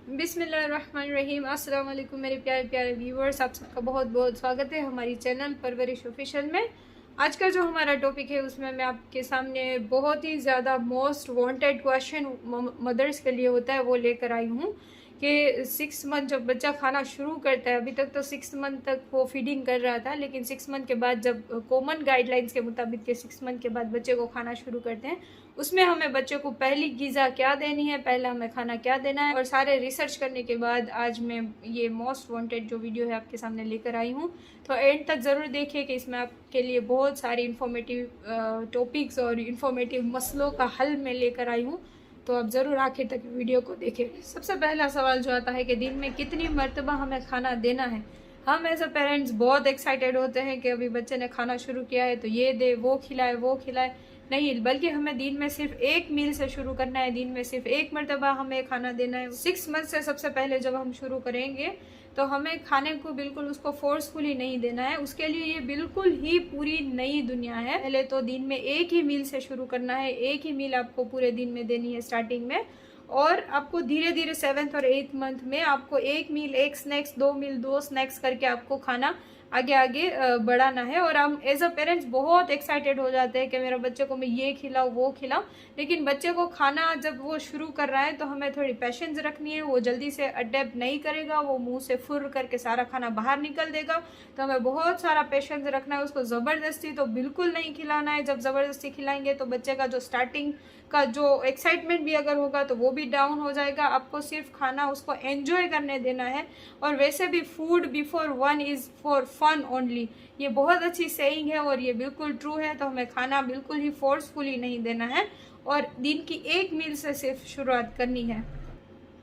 बिस्मिल्लाहिर्रहमानिर्रहीम। अस्सलाम वालेकुम मेरे प्यारे प्यारे व्यूवर्स, आप सबका बहुत बहुत स्वागत है हमारी चैनल परवरिश ऑफिशियल में। आज का जो हमारा टॉपिक है उसमें मैं आपके सामने बहुत ही ज़्यादा मोस्ट वांटेड क्वेश्चन मदर्स के लिए होता है वो लेकर आई हूँ कि 6 मंथ जब बच्चा खाना शुरू करता है, अभी तक तो 6 मंथ तक वो फीडिंग कर रहा था, लेकिन 6 मंथ के बाद जब कॉमन गाइडलाइंस के मुताबिक के 6 मंथ के बाद बच्चे को खाना शुरू करते हैं, उसमें हमें बच्चे को पहली ग़िज़ा क्या देनी है, पहला हमें खाना क्या देना है। और सारे रिसर्च करने के बाद आज मैं ये मोस्ट वांटेड जो वीडियो है आपके सामने लेकर आई हूँ। तो एंड तक ज़रूर देखिए कि इसमें आपके लिए बहुत सारी इन्फॉर्मेटिव टॉपिक्स और इन्फॉर्मेटिव मसलों का हल मैं लेकर आई हूँ। तो आप ज़रूर आखिर तक वीडियो को देखें। सबसे पहला सवाल जो आता है कि दिन में कितनी मरतबा हमें खाना देना है। हम एज अ पेरेंट्स बहुत एक्साइटेड होते हैं कि अभी बच्चे ने खाना शुरू किया है तो ये दे, वो खिलाए, वो खिलाए। नहीं, बल्कि हमें दिन में सिर्फ एक मील से शुरू करना है, दिन में सिर्फ एक मरतबा हमें खाना देना है। 6 मंथ से सबसे पहले जब हम शुरू करेंगे तो हमें खाने को बिल्कुल उसको फोर्सफुली नहीं देना है। उसके लिए ये बिल्कुल ही पूरी नई दुनिया है। पहले तो दिन में एक ही मील से शुरू करना है, एक ही मील आपको पूरे दिन में देनी है स्टार्टिंग में, और आपको धीरे धीरे 7th और 8th मंथ में आपको एक मील, एक स्नैक्स, 2 मील, 2 स्नैक्स करके आपको खाना आगे आगे बढ़ाना है। और हम एज अ पेरेंट्स बहुत एक्साइटेड हो जाते हैं कि मेरा बच्चे को मैं ये खिलाऊँ, वो खिलाऊँ, लेकिन बच्चे को खाना जब वो शुरू कर रहा है तो हमें थोड़ी पेशेंस रखनी है। वो जल्दी से अडेप्ट नहीं करेगा, वो मुंह से फुर करके सारा खाना बाहर निकल देगा। तो हमें बहुत सारा पेशेंस रखना है। उसको ज़बरदस्ती तो बिल्कुल नहीं खिलाना है। जब ज़बरदस्ती खिलाएंगे तो बच्चे का जो स्टार्टिंग का जो एक्साइटमेंट भी अगर होगा तो वो भी डाउन हो जाएगा। आपको सिर्फ खाना उसको एंजॉय करने देना है। और वैसे भी food before 1 is for fun only, ये बहुत अच्छी सेइंग है और ये बिल्कुल ट्रू है। तो हमें खाना बिल्कुल ही फोर्सफुली नहीं देना है और दिन की एक मील से सिर्फ शुरुआत करनी है।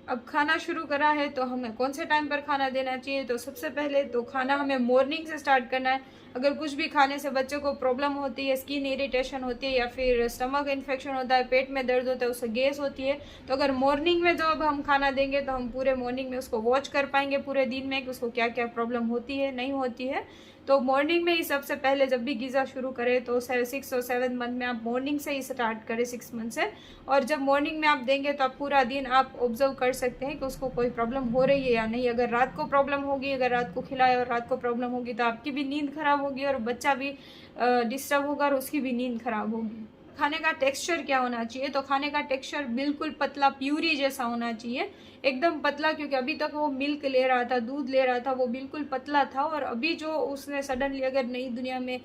अब खाना शुरू करा है तो हमें कौन से टाइम पर खाना देना चाहिए। तो सबसे पहले तो खाना हमें मॉर्निंग से स्टार्ट करना है। अगर कुछ भी खाने से बच्चे को प्रॉब्लम होती है, स्किन इरिटेशन होती है या फिर स्टमक इन्फेक्शन होता है, पेट में दर्द होता है, उससे गैस होती है, तो अगर मॉर्निंग में जब हम खाना देंगे तो हम पूरे मॉर्निंग में उसको वॉच कर पाएंगे पूरे दिन में कि उसको क्या क्या प्रॉब्लम होती है, नहीं होती है। तो मॉर्निंग में ही सबसे पहले जब भी ग़िज़ा शुरू करें तो 6 और 7 मंथ में आप मॉर्निंग से ही स्टार्ट करें, 6 मंथ से। और जब मॉर्निंग में आप देंगे तो आप पूरा दिन आप ऑब्जर्व कर सकते हैं कि उसको कोई प्रॉब्लम हो रही है या नहीं। अगर रात को प्रॉब्लम होगी, अगर रात को खिलाए और रात को प्रॉब्लम होगी तो आपकी भी नींद खराब होगी और बच्चा भी डिस्टर्ब होगा और उसकी भी नींद खराब होगी। खाने का टेक्सचर क्या होना चाहिए। तो खाने का टेक्सचर बिल्कुल पतला, प्यूरी जैसा होना चाहिए, एकदम पतला, क्योंकि अभी तक वो मिल्क ले रहा था, दूध ले रहा था, वो बिल्कुल पतला था। और अभी जो उसने सडनली अगर नई दुनिया में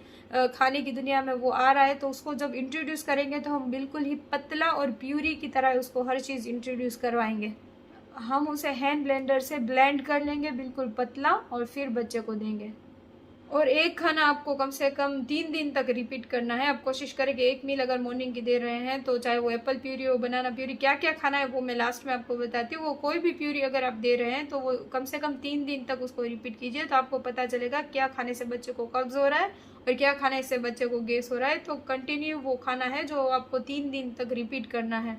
खाने की दुनिया में वो आ रहा है तो उसको जब इंट्रोड्यूस करेंगे तो हम बिल्कुल ही पतला और प्यूरी की तरह उसको हर चीज़ इंट्रोड्यूस करवाएंगे। हम उसे हैंड ब्लेंडर से ब्लेंड कर लेंगे बिल्कुल पतला और फिर बच्चे को देंगे। और एक खाना आपको कम से कम 3 दिन तक रिपीट करना है। आप कोशिश करें कि एक मील अगर मॉर्निंग की दे रहे हैं तो चाहे वो एप्पल प्यूरी हो, बनाना प्यूरी, क्या क्या खाना है वो मैं लास्ट में आपको बताती हूँ। वो कोई भी प्यूरी अगर आप दे रहे हैं तो वो कम से कम 3 दिन तक उसको रिपीट कीजिए, तो आपको पता चलेगा क्या खाने से बच्चे को कब्ज हो रहा है और क्या खाने से बच्चे को गैस हो रहा है। तो कंटिन्यू वो खाना है जो आपको 3 दिन तक रिपीट करना है।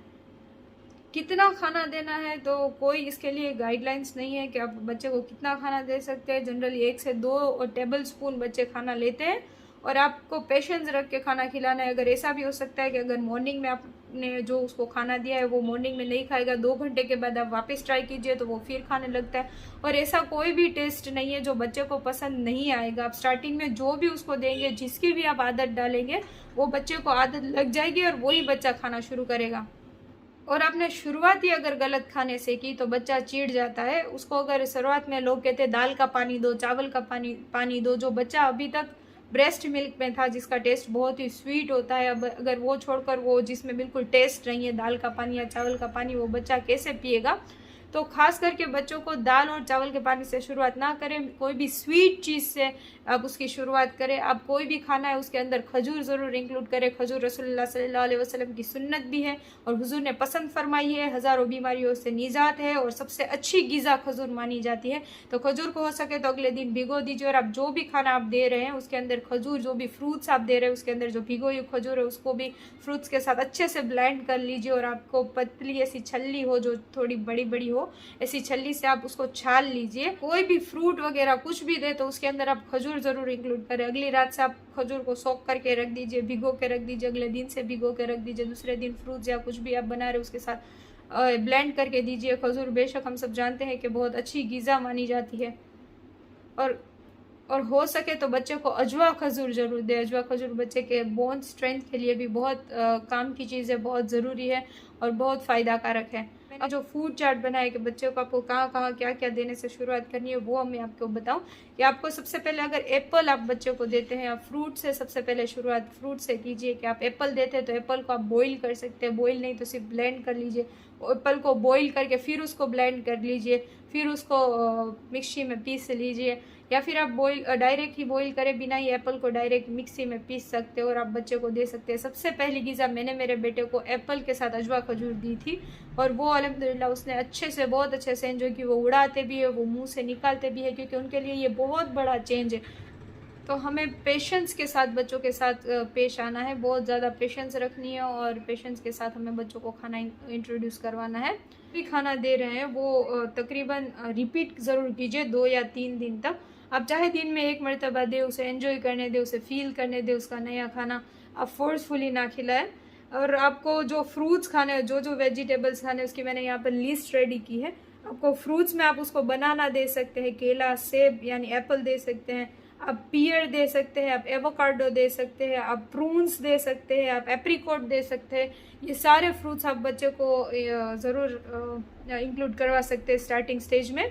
कितना खाना देना है तो कोई इसके लिए गाइडलाइंस नहीं है कि आप बच्चे को कितना खाना दे सकते हैं। जनरली 1 से 2 टेबल स्पून बच्चे खाना लेते हैं और आपको पेशेंस रख के खाना खिलाना है। अगर ऐसा भी हो सकता है कि अगर मॉर्निंग में आपने जो उसको खाना दिया है वो मॉर्निंग में नहीं खाएगा, 2 घंटे के बाद आप वापस ट्राई कीजिए तो वो फिर खाने लगता है। और ऐसा कोई भी टेस्ट नहीं है जो बच्चे को पसंद नहीं आएगा। आप स्टार्टिंग में जो भी उसको देंगे, जिसकी भी आप आदत डालेंगे, वो बच्चे को आदत लग जाएगी और वही बच्चा खाना शुरू करेगा। और आपने शुरुआत ही अगर गलत खाने से की तो बच्चा चिढ़ जाता है। उसको अगर शुरुआत में लोग कहते हैं दाल का पानी दो, चावल का पानी दो, जो बच्चा अभी तक ब्रेस्ट मिल्क में था जिसका टेस्ट बहुत ही स्वीट होता है, अब अगर वो छोड़कर वो जिसमें बिल्कुल टेस्ट नहीं है, दाल का पानी या चावल का पानी, वो बच्चा कैसे पिएगा। तो खास करके बच्चों को दाल और चावल के पानी से शुरुआत ना करें, कोई भी स्वीट चीज़ से आप उसकी शुरुआत करें। आप कोई भी खाना है उसके अंदर खजूर ज़रूर इंक्लूड करें। खजूर रसूलुल्लाह सल्लल्लाहु अलैहि वसल्लम की सुन्नत भी है और हुजूर ने पसंद फरमाई है। हज़ारों बीमारियों से निजात है और सबसे अच्छी ग़िज़ा खजूर मानी जाती है। तो खजूर को हो सके तो अगले दिन भिगो दीजिए और आप जो भी खाना आप दे रहे हैं उसके अंदर खजूर, जो भी फ्रूट्स आप दे रहे हैं उसके अंदर जो भिगोई हुई खजूर है उसको भी फ्रूट्स के साथ अच्छे से ब्लेंड कर लीजिए। और आपको पतली ऐसी छल्ली हो जो थोड़ी बड़ी बड़ी हो, ऐसी छल्ली से आप उसको छाल लीजिए। कोई भी फ्रूट वगैरह कुछ भी दे तो उसके अंदर आप खजूर ज़रूर इंक्लूड करें। अगली रात से आप खजूर को सोक करके रख दीजिए, भिगो के रख दीजिए, अगले दिन से भिगो के रख दीजिए, दूसरे दिन फ्रूट्स या कुछ भी आप बना रहे हो उसके साथ ब्लेंड करके दीजिए। खजूर बेशक हम सब जानते हैं कि बहुत अच्छी ग़िज़ा मानी जाती है। और हो सके तो बच्चे को अजवा खजूर ज़रूर दें। अजवा खजूर बच्चे के बोन स्ट्रेंथ के लिए भी बहुत काम की चीज़ है, बहुत ज़रूरी है और बहुत फ़ायदा कारक है। मैंने जो फूड चार्ट बनाया कि बच्चों को आपको कहाँ कहाँ क्या क्या देने से शुरुआत करनी है, वो मैं आपको बताऊं कि आपको सबसे पहले अगर एप्पल आप बच्चों को देते हैं, आप फ्रूट से सबसे पहले शुरुआत फ्रूट से कीजिए। कि आप एप्पल देते हैं तो एप्पल को आप बॉईल कर सकते हैं, बॉईल नहीं तो सिर्फ ब्लेंड कर लीजिए। एप्पल को बॉईल करके फिर उसको ब्लेंड कर लीजिए, फिर उसको मिक्सी में पीस लीजिए। या फिर आप डायरेक्ट ही बॉईल करें बिना ही एप्पल को डायरेक्ट मिक्सी में पीस सकते हो और आप बच्चे को दे सकते हैं। सबसे पहली ग़िज़ा मैंने मेरे बेटे को एप्पल के साथ अजवा खजूर दी थी और वो अल्हम्दुलिल्लाह उसने अच्छे से बहुत अच्छे से एंजॉय की। वो उड़ाते भी है, वो मुंह से निकालते भी है, क्योंकि उनके लिए ये बहुत बड़ा चेंज है। तो हमें पेशेंस के साथ बच्चों के साथ पेश आना है, बहुत ज़्यादा पेशेंस रखनी है और पेशेंस के साथ हमें बच्चों को खाना इंट्रोड्यूस करवाना है। भी खाना दे रहे हैं वो तकरीबन रिपीट ज़रूर कीजिए 2 या 3 दिन तक। आप चाहे दिन में 1 मरतबा दे, उसे एंजॉय करने दे, उसे फील करने दे उसका नया खाना। आप फोर्सफुली ना खिलाएं। और आपको जो फ्रूट्स खाने, जो वेजिटेबल्स खाने, उसकी मैंने यहाँ पर लिस्ट रेडी की है। आपको फ्रूट्स में आप उसको बनाना दे सकते हैं, केला, सेब यानी एप्पल दे सकते हैं, आप पियर दे सकते हैं, आप एवोकाडो दे सकते हैं, आप प्रून्स दे सकते हैं, आप एप्रिकॉट दे सकते हैं। ये सारे फ्रूट्स आप बच्चे को ज़रूर इंक्लूड करवा सकते हैं स्टार्टिंग स्टेज में।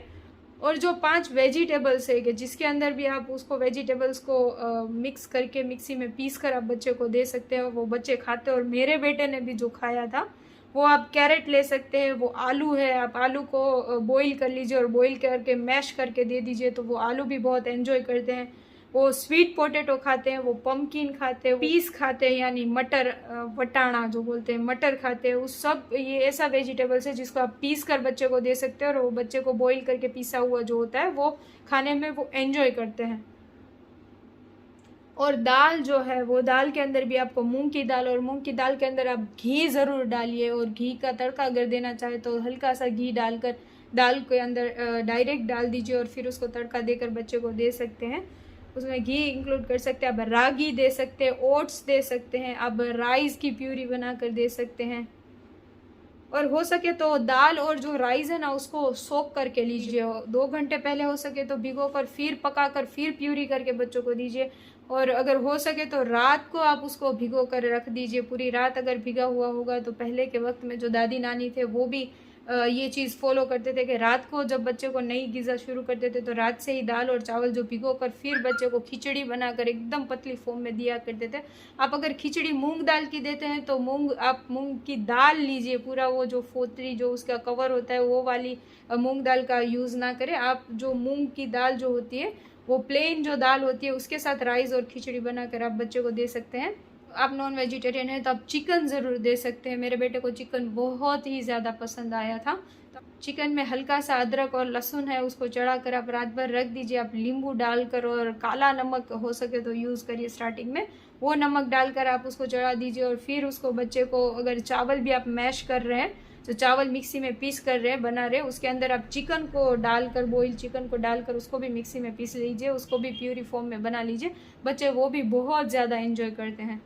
और जो 5 वेजिटेबल्स है कि जिसके अंदर भी आप उसको वेजिटेबल्स को मिक्स करके मिक्सी में पीस कर आप बच्चे को दे सकते हैं, वो बच्चे खाते हैं। और मेरे बेटे ने भी जो खाया था वो आप कैरेट ले सकते हैं, वो आलू है, आप आलू को बॉईल कर लीजिए और बॉईल करके मैश करके दे दीजिए, तो वो आलू भी बहुत एंजॉय करते हैं। वो स्वीट पोटैटो खाते हैं, वो पम्पकिन खाते हैं, पीस खाते हैं यानी मटर, वटाणा जो बोलते हैं, मटर खाते हैं। उस सब ये ऐसा वेजिटेबल्स है जिसको आप पीस कर बच्चे को दे सकते हैं और वो बच्चे को बॉईल करके पीसा हुआ जो होता है वो खाने में वो एंजॉय करते हैं। और दाल जो है वो दाल के अंदर भी आपको मूंग की दाल, और मूंग की दाल के अंदर आप घी ज़रूर डालिए। और घी का तड़का अगर देना चाहे तो हल्का सा घी डालकर दाल के अंदर डायरेक्ट डाल दीजिए और फिर उसको तड़का देकर बच्चे को दे सकते हैं। उसमें घी इंक्लूड कर सकते हैं, आप रागी दे सकते हैं, ओट्स दे सकते हैं, आप राइस की प्यूरी बनाकर दे सकते हैं। और हो सके तो दाल और जो राइस है ना उसको सोक करके लीजिए। 2 घंटे पहले हो सके तो भिगो कर फिर पका कर फिर प्यूरी करके बच्चों को दीजिए। और अगर हो सके तो रात को आप उसको भिगो कर रख दीजिए, पूरी रात अगर भिगा हुआ होगा। तो पहले के वक्त में जो दादी नानी थे वो भी ये चीज़ फॉलो करते थे कि रात को जब बच्चे को नई ग़िज़ा शुरू करते थे तो रात से ही दाल और चावल जो भिगो कर फिर बच्चे को खिचड़ी बनाकर एकदम पतली फॉर्म में दिया करते थे। आप अगर खिचड़ी मूंग दाल की देते हैं तो आप मूंग की दाल लीजिए, पूरा वो जो फोतरी जो उसका कवर होता है वो वाली मूंग दाल का यूज़ ना करें। आप जो मूंग की दाल जो होती है वो प्लेन जो दाल होती है उसके साथ राइस और खिचड़ी बनाकर आप बच्चे को दे सकते हैं। आप नॉन वेजिटेरियन है तो आप चिकन ज़रूर दे सकते हैं। मेरे बेटे को चिकन बहुत ही ज़्यादा पसंद आया था। तो चिकन में हल्का सा अदरक और लहसुन है उसको चढ़ाकर आप रात भर रख दीजिए। आप नींबू डालकर और काला नमक हो सके तो यूज़ करिए स्टार्टिंग में, वो नमक डालकर आप उसको चढ़ा दीजिए। और फिर उसको बच्चे को अगर चावल भी आप मैश कर रहे हैं तो चावल मिक्सी में पीस कर रहे हैं बना रहे हैं, उसके अंदर आप चिकन को डालकर, बॉइल चिकन को डालकर उसको भी मिक्सी में पीस लीजिए, उसको भी प्यूरी फॉर्म में बना लीजिए। बच्चे वो भी बहुत ज़्यादा एंजॉय करते हैं।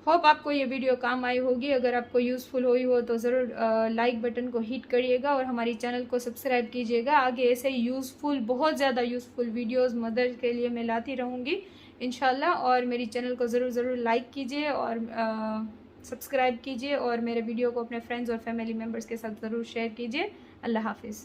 होप आपको ये वीडियो काम आई होगी। अगर आपको यूज़फुल हुई हो तो ज़रूर लाइक बटन को हिट करिएगा और हमारी चैनल को सब्सक्राइब कीजिएगा। आगे ऐसे ही यूज़फुल, बहुत ज़्यादा यूज़फुल वीडियोस मदर के लिए मैं लाती रहूँगी इंशाल्लाह। और मेरी चैनल को ज़रूर लाइक कीजिए और सब्सक्राइब कीजिए और मेरे वीडियो को अपने फ्रेंड्स और फैमिली मेम्बर्स के साथ ज़रूर शेयर कीजिए। अल्लाह हाफिज़।